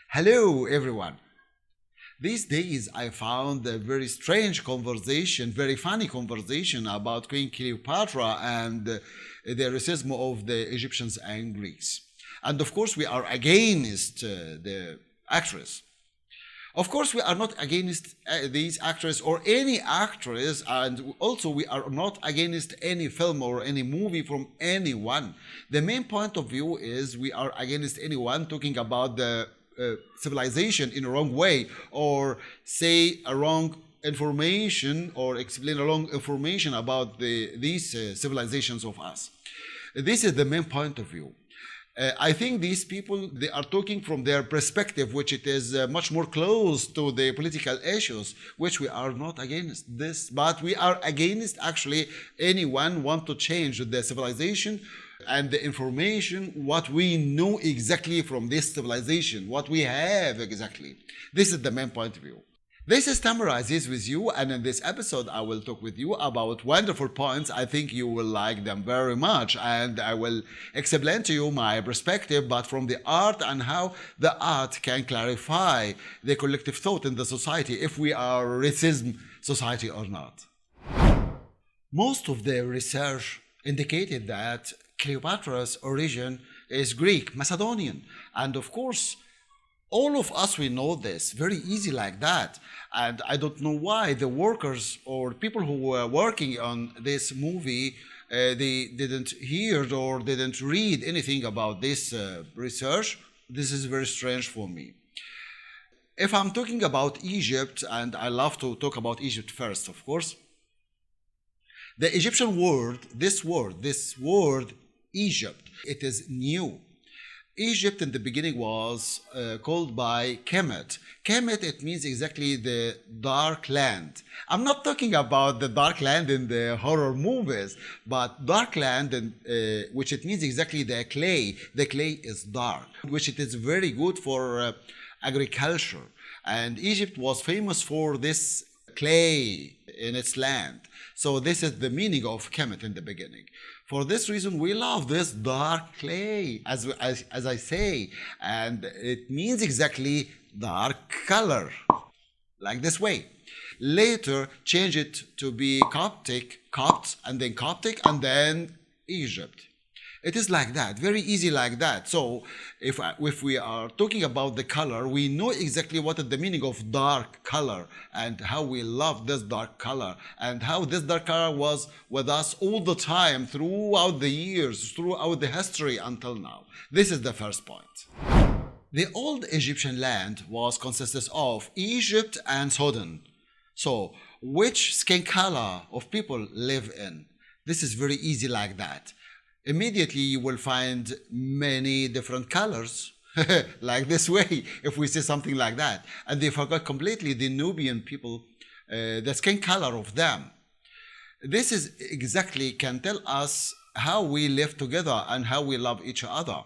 Hello, everyone. These days, I found a very strange conversation, very funny conversation about Queen Cleopatra and the racism of the Egyptians and Greeks. And of course, we are against the actress. Of course, we are not against these actors or any actress, and also we are not against any film or any movie from anyone. The main point of view is we are against anyone talking about the civilization in a wrong way or say a wrong information or explain a wrong information about these civilizations of us. This is the main point of view. I think these people, they are talking from their perspective, which it is much more close to the political issues, which we are not against this, but we are against actually anyone want to change the civilization and the information, what we know exactly from this civilization, what we have exactly. This is the main point of view. This is Tamer Aziz with you, and in this episode I will talk with you about wonderful points. I think you will like them very much, and I will explain to you my perspective, but from the art and how the art can clarify the collective thought in the society, if we are a racism society or not. Most of the research indicated that Cleopatra's origin is Greek, Macedonian, and of course all of us, we know this very easy like that. And I don't know why the workers or people who were working on this movie, they didn't hear or didn't read anything about this research. This is very strange for me. If I'm talking about Egypt, and I love to talk about Egypt first, of course, the Egyptian word, this word, Egypt, it is new. Egypt in the beginning was called by Kemet. Kemet, it means exactly the dark land. I'm not talking about the dark land in the horror movies, but dark land, which it means exactly the clay. The clay is dark, which it is very good for agriculture. And Egypt was famous for this clay in its land. So this is the meaning of Kemet in the beginning. For this reason, we love this dark clay, as I say, and it means exactly dark color, like this way. Later, change it to be Copts, and then Egypt. It is like that, very easy like that. So if we are talking about the color, we know exactly what is the meaning of dark color and how we love this dark color and how this dark color was with us all the time throughout the years, throughout the history until now. This is the first point. The old Egyptian land was consisted of Egypt and Sudan. So which skin color of people live in? This is very easy like that. Immediately you will find many different colors, like this way, if we say something like that. And they forgot completely the Nubian people, the skin color of them. This is exactly can tell us how we live together and how we love each other.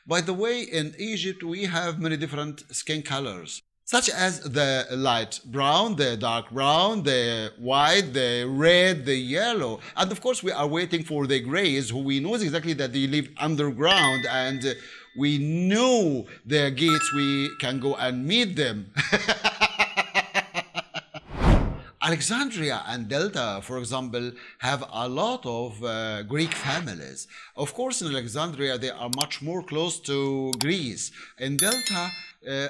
By the way, in Egypt, we have many different skin colors, such as the light brown, the dark brown, the white, the red, the yellow. And of course, we are waiting for the grays, who we know exactly that they live underground, and we know their gates, we can go and meet them. Alexandria and Delta, for example, have a lot of Greek families. Of course, in Alexandria, they are much more close to Greece. In Delta,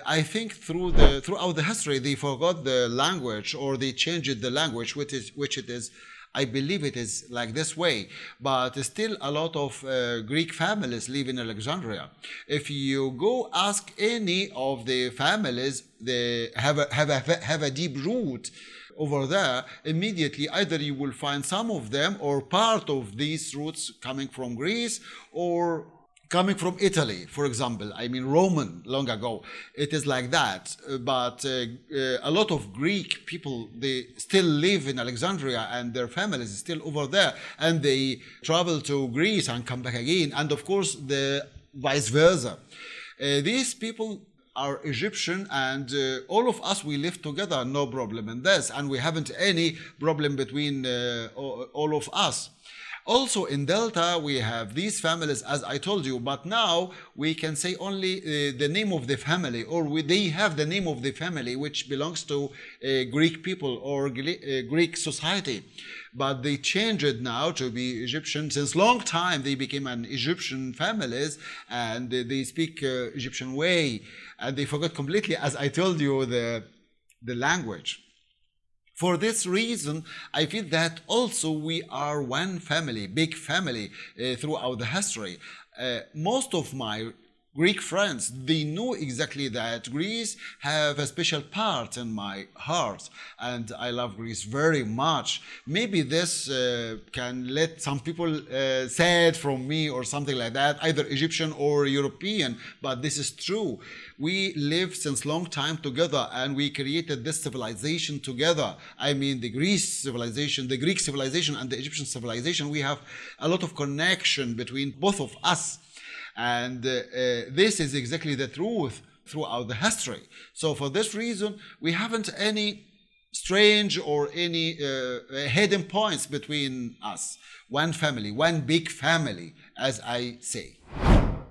I think throughout the history, they forgot the language or they changed the language, which it is, I believe it is like this way. But still a lot of Greek families live in Alexandria. If you go ask any of the families, they have a deep root over there, immediately either you will find some of them or part of these roots coming from Greece or coming from Italy, for example. I mean, Roman long ago. It is like that. But a lot of Greek people, they still live in Alexandria and their families is still over there. And they travel to Greece and come back again. And of course, the vice versa. These people are Egyptian, and all of us, we live together, no problem in this, and we haven't any problem between all of us. Also in Delta, we have these families, as I told you, but now we can say only the name of the family, or they have the name of the family, which belongs to Greek people or Greek society. But they changed it now to be Egyptian. Since long time, they became an Egyptian families, and they speak Egyptian way, and they forgot completely, as I told you, the language. For this reason, I feel that also we are one family, big family throughout the history. Most of my Greek friends, they know exactly that Greece have a special part in my heart, and I love Greece very much. Maybe this can let some people sad from me or something like that, either Egyptian or European, but this is true. We live since long time together, and we created this civilization together. I mean, the Greece civilization, the Greek civilization, and the Egyptian civilization. We have a lot of connection between both of us. And this is exactly the truth throughout the history. So for this reason, we haven't any strange or any hidden points between us. One family, one big family, as I say.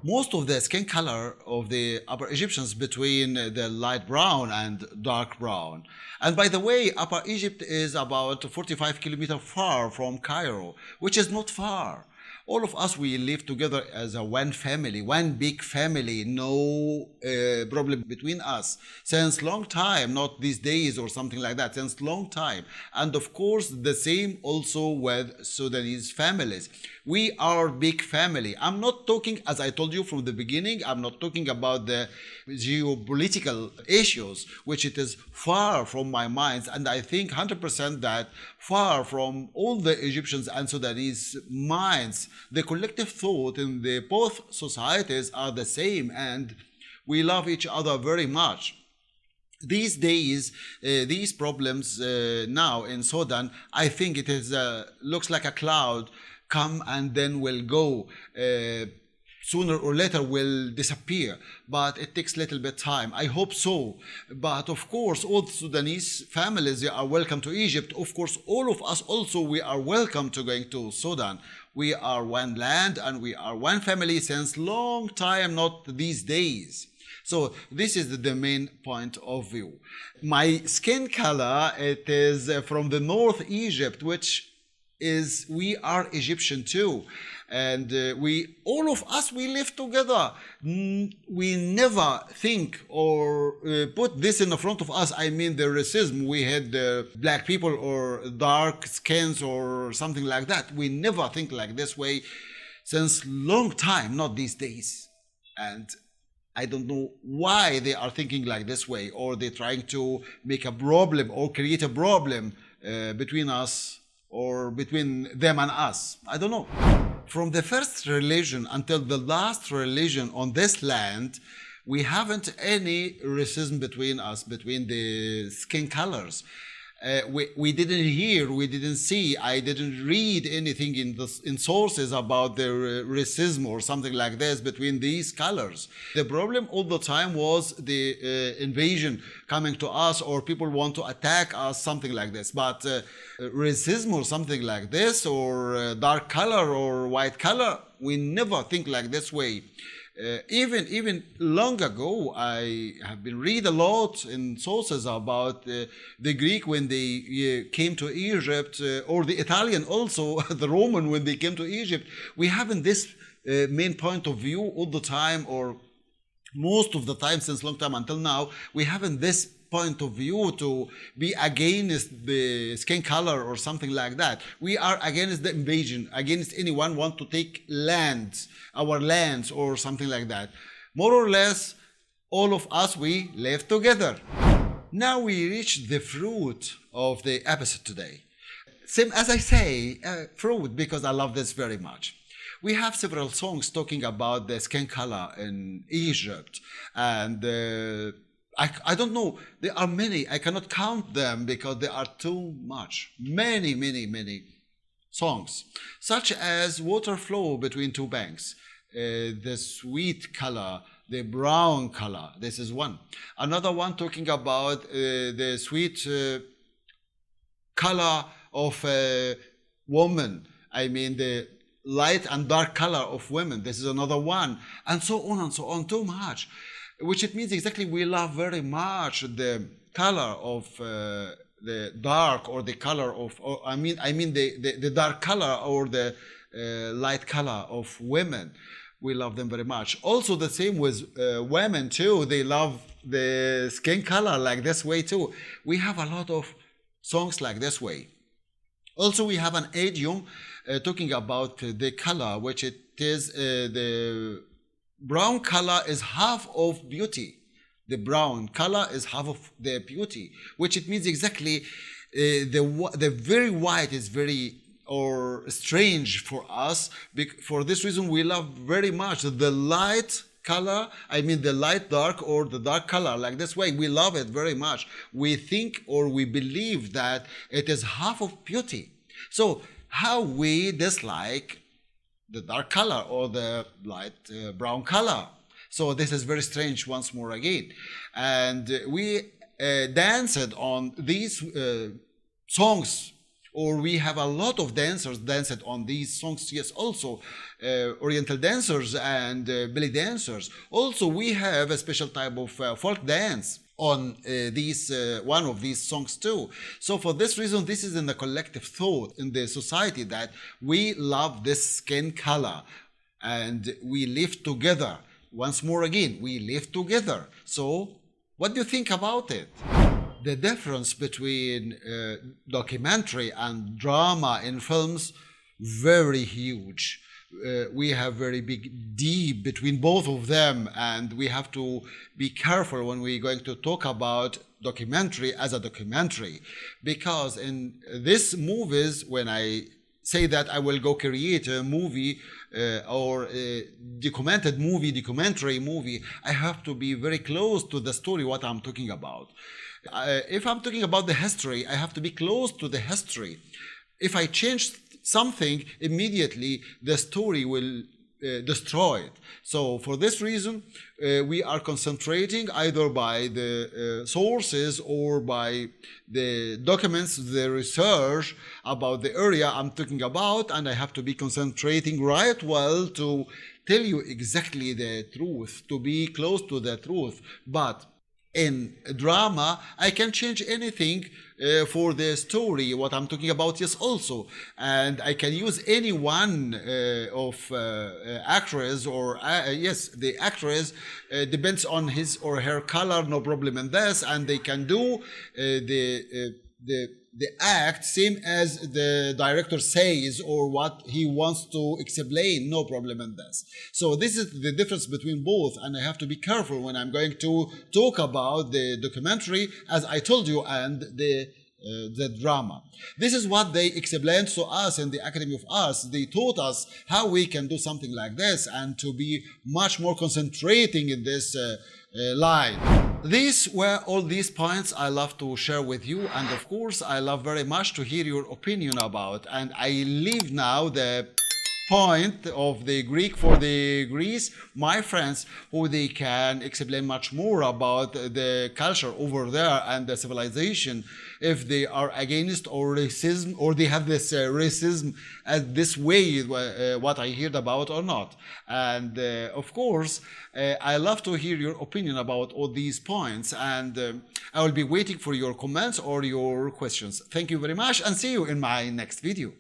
Most of the skin color of the Upper Egyptians between the light brown and dark brown. And by the way, Upper Egypt is about 45 kilometers far from Cairo, which is not far. All of us, we live together as a one family, one big family, no problem between us. Since long time, not these days or something like that, since long time. And of course, the same also with Sudanese families. We are big family. I'm not talking, as I told you from the beginning, I'm not talking about the geopolitical issues, which it is far from my mind. And I think 100% that far from all the Egyptians and Sudanese minds, the collective thought in the both societies are the same, and we love each other very much. These days, these problems now in Sudan, I think it is looks like a cloud, come and then will go. Sooner or later will disappear, but it takes a little bit time. I hope so. But of course, all the Sudanese families, they are welcome to Egypt. Of course, all of us also, we are welcome to going to Sudan. We are one land and we are one family since long time, not these days. So this is the main point of view. My skin color, it is from the North Egypt, which is, we are Egyptian too. And we, all of us, we live together. We never think or put this in the front of us. I mean, the racism, we had black people or dark skins or something like that. We never think like this way since long time, not these days. And I don't know why they are thinking like this way, or they're trying to make a problem or create a problem between us or between them and us. I don't know. From the first religion until the last religion on this land, we haven't any racism between us, between the skin colors. We didn't hear, we didn't see, I didn't read anything in sources about the racism or something like this between these colors. The problem all the time was the invasion coming to us, or people want to attack us, something like this. But racism or something like this, or dark color or white color, we never think like this way. Even long ago, I have been read a lot in sources about the Greek when they came to Egypt, or the Italian also, the Roman when they came to Egypt. We haven't this main point of view all the time, or most of the time since long time until now. We haven't this point of view to be against the skin color or something like that. We are against the invasion, against anyone want to take lands, our lands or something like that. More or less, all of us, we live together. Now we reach the fruit of the episode today. Same as I say, fruit, because I love this very much. We have several songs talking about the skin color in Egypt, and I don't know, there are many, I cannot count them because there are too much. Many songs, such as Water Flow Between Two Banks, the sweet color, the brown color, this is one. Another one talking about the sweet color of a woman, I mean the light and dark color of women. This is another one, and so on and so on, too much. Which it means exactly we love very much the color of the dark, or the color of, or I mean the dark color or the light color of women. We love them very much. Also the same with women too. They love the skin color like this way too. We have a lot of songs like this way. Also we have an idiom talking about the color, which it is the brown color is half of beauty. The brown color is half of the beauty, which it means exactly the very white is very or strange for us. For this reason we love very much the light color, I mean the light dark or the dark color like this way. We love it very much. We think or we believe that it is half of beauty. So how we dislike the dark color or the light brown color. So this is very strange once more again. And we danced on these songs, or we have a lot of dancers danced on these songs. Yes, also Oriental dancers and belly dancers. Also we have a special type of folk dance on one of these songs too. So for this reason, this is in the collective thought in the society that we love this skin color and we live together. Once more again, we live together. So what do you think about it? The difference between documentary and drama in films, very huge. We have very big deep between both of them, and we have to be careful when we're going to talk about documentary as a documentary, because in these movies, when I say that I will go create a movie or a documentary movie, I have to be very close to the story what I'm talking about. If I'm talking about the history, I have to be close to the history. If I change something, immediately the story will destroy it. So for this reason, we are concentrating either by the sources or by the documents, the research about the area I'm talking about, and I have to be concentrating right well to tell you exactly the truth, to be close to the truth. But in drama, I can change anything for the story, what I'm talking about, yes, also. And I can use any one of actress or, yes, the actress depends on his or her color, no problem in this, and they can do the act same as the director says or what he wants to explain, no problem in this. So this is the difference between both, and I have to be careful when I'm going to talk about the documentary, as I told you, and the drama. This is what they explained to us in the Academy of Arts. They taught us how we can do something like this and to be much more concentrating in this line. These were all these points I love to share with you, and of course I love very much to hear your opinion about, and I leave now the point of the Greek for the Greece, my friends, who they can explain much more about the culture over there and the civilization, if they are against or racism, or they have this racism as this way, what I heard about or not. And of course, I love to hear your opinion about all these points, and I will be waiting for your comments or your questions. Thank you very much, and see you in my next video.